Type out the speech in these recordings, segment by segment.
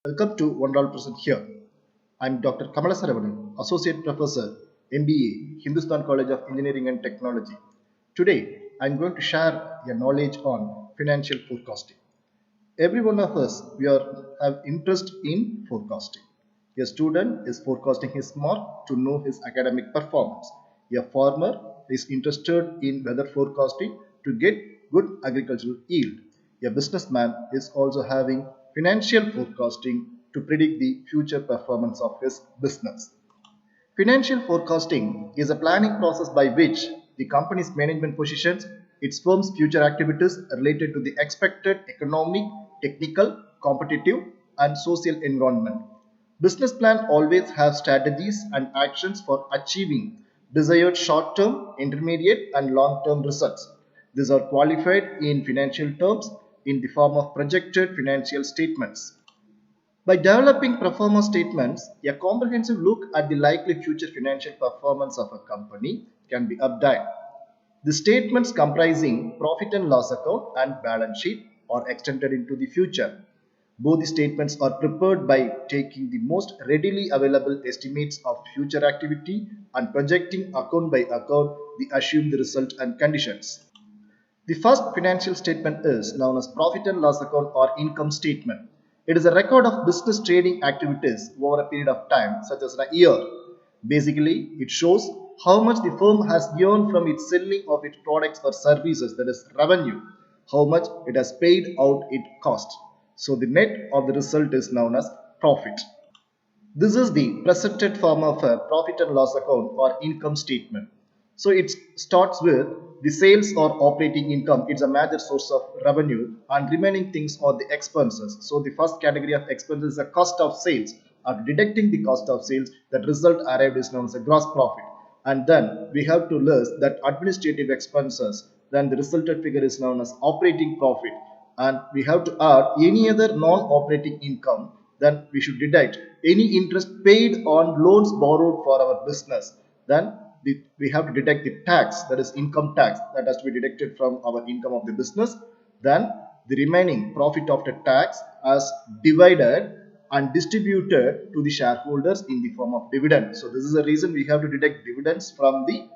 Welcome to 100% here. I'm Dr. Kamala Saravanan, Associate Professor, MBA, Hindustan College of Engineering and Technology. Today, I'm going to share a knowledge on financial forecasting. Every one of us, have interest in forecasting. A student is forecasting his mark to know his academic performance. A farmer is interested in weather forecasting to get good agricultural yield. A businessman is also having financial forecasting to predict the future performance of his business. Financial forecasting is a planning process by which the company's management positions its firm's future activities related to the expected economic, technical, competitive, and social environment. Business plan always have strategies and actions for achieving desired short-term, intermediate, and long-term results. These are qualified in financial terms in the form of projected financial statements. By developing performance statements, a comprehensive look at the likely future financial performance of a company can be obtained. The statements comprising profit and loss account and balance sheet are extended into the future. Both the statements are prepared by taking the most readily available estimates of future activity and projecting account by account the assumed result and conditions. The first financial statement is known as profit and loss account or income statement. It is a record of business trading activities over a period of time, such as a year. Basically, it shows how much the firm has earned from its selling of its products or services, that is revenue, how much it has paid out its cost. So the net of the result is known as profit. This is the presented form of a profit and loss account or income statement. So it starts with the sales or operating income. It's a major source of revenue, and remaining things are the expenses. So the first category of expenses is the cost of sales. After deducting the cost of sales, that result arrived is known as a gross profit. And then we have to list that administrative expenses. Then the resulted figure is known as operating profit. And we have to add any other non-operating income. Then we should deduct any interest paid on loans borrowed for our business. Then we have to deduct the tax, that is income tax, that has to be deducted from our income of the business. Then the remaining profit after tax as divided and distributed to the shareholders in the form of dividend. So this is the reason we have to deduct dividends from the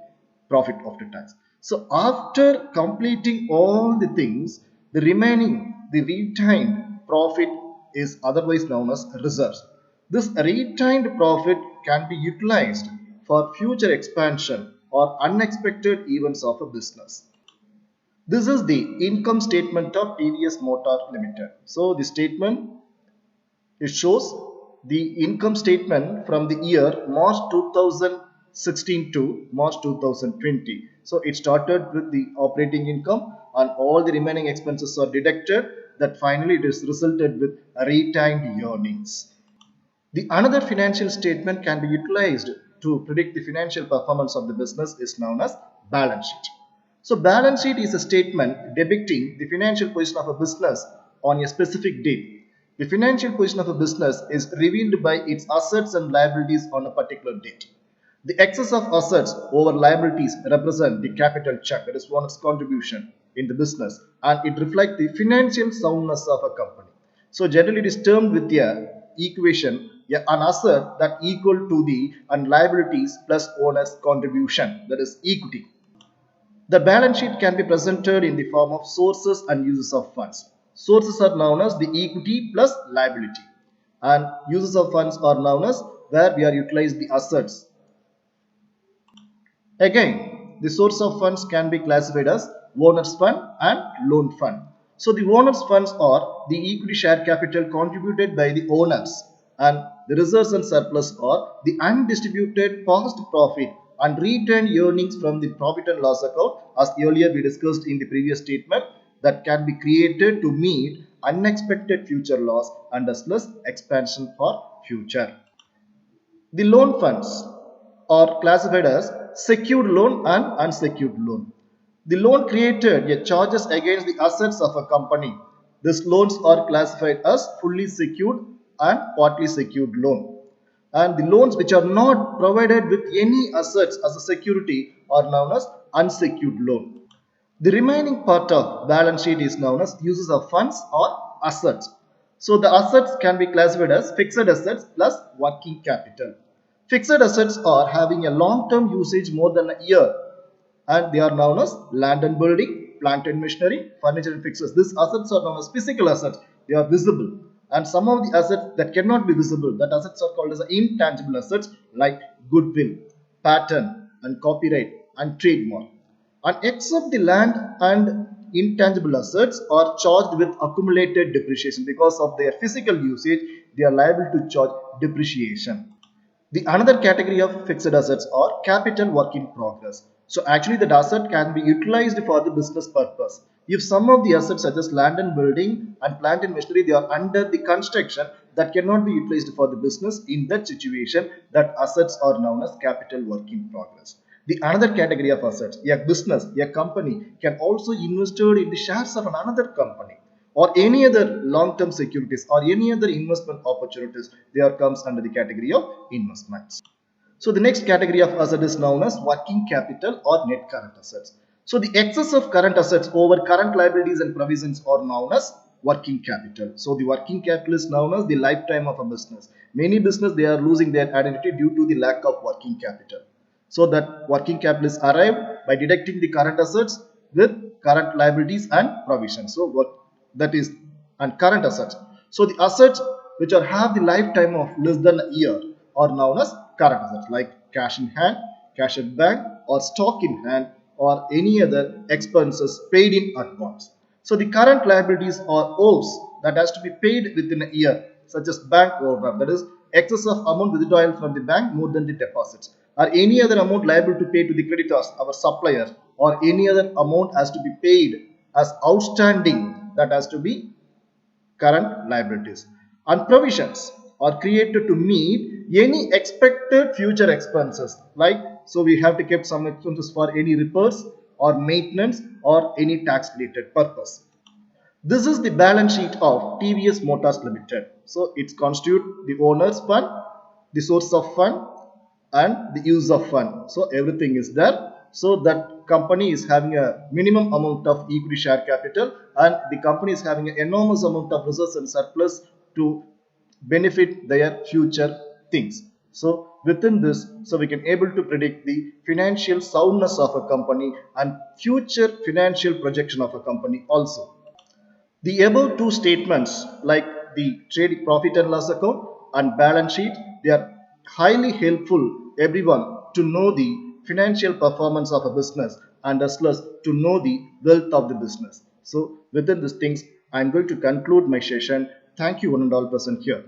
profit after tax. So after completing all the things, the remaining, the retained profit is otherwise known as reserves. This retained profit can be utilized for future expansion or unexpected events of a business. This is the income statement of TVS Motor Limited. So the statement, it shows the income statement from the year March 2016 to March 2020. So it started with the operating income and all the remaining expenses are deducted, that finally it is resulted with retained earnings. The another financial statement can be utilized to predict the financial performance of the business is known as balance sheet. So balance sheet is a statement depicting the financial position of a business on a specific date. The financial position of a business is revealed by its assets and liabilities on a particular date. The excess of assets over liabilities represent the capital chunk, that is one's contribution in the business, and it reflects the financial soundness of a company. So generally it is termed with a equation, an asset that equal to the and liabilities plus owner's contribution, that is equity. The balance sheet can be presented in the form of sources and uses of funds. Sources are known as the equity plus liability, and uses of funds are known as where we are utilizing the assets. Again, the source of funds can be classified as owner's fund and loan fund. So the owner's funds are the equity share capital contributed by the owners, and the reserves and surplus are the undistributed past profit and retained earnings from the profit and loss account, as earlier we discussed in the previous statement, that can be created to meet unexpected future loss and as well as expansion for future. The loan funds are classified as secured loan and unsecured loan. The loan created charges against the assets of a company. These loans are classified as fully secured and partly secured loan. And the loans which are not provided with any assets as a security are known as unsecured loan. The remaining part of balance sheet is known as uses of funds or assets. So the assets can be classified as fixed assets plus working capital. Fixed assets are having a long-term usage more than a year, and they are known as land and building, plant and machinery, furniture and fixtures. These assets are known as physical assets. They are visible. And some of the assets that cannot be visible, that assets are called as intangible assets like goodwill, patent and copyright and trademark. And except the land and intangible assets are charged with accumulated depreciation because of their physical usage, they are liable to charge depreciation. The another category of fixed assets are capital work in progress. So actually that asset can be utilized for the business purpose. If some of the assets such as land and building and plant and machinery, they are under the construction, that cannot be utilized for the business, in that situation that assets are known as capital work in progress. The another category of assets, a business, a company can also invest in the shares of another company or any other long-term securities or any other investment opportunities. They are comes under the category of investments. So the next category of asset is known as working capital or net current assets. So the excess of current assets over current liabilities and provisions are known as working capital. So the working capital is known as the lifetime of a business. Many business, they are losing their identity due to the lack of working capital. So that working capital is arrived by deducting the current assets with current liabilities and provisions. So what that is, and current assets. So the assets which are have the lifetime of less than a year are known as current assets, like cash in hand, cash at bank, or stock in hand, or any other expenses paid in advance. So the current liabilities are owes that has to be paid within a year, such as bank overdraft, that is excess of amount withdrawal from the bank more than the deposits, or any other amount liable to pay to the creditors, our suppliers, or any other amount has to be paid as outstanding, that has to be current liabilities. And provisions are created to meet any expected future expenses, like so we have to keep some expenses for any repairs or maintenance or any tax related purpose. This is the balance sheet of TVS Motors Limited. So it constitutes the owner's fund, the source of fund, and the use of fund. So everything is there. So that company is having a minimum amount of equity share capital, and the company is having an enormous amount of reserves and surplus to benefit their future things. So within this, so we can able to predict the financial soundness of a company and future financial projection of a company also. The above two statements, like the trade profit and loss account and balance sheet, they are highly helpful everyone to know the financial performance of a business and as well as to know the wealth of the business. So within these things, I am going to conclude my session. Thank you one and all present here.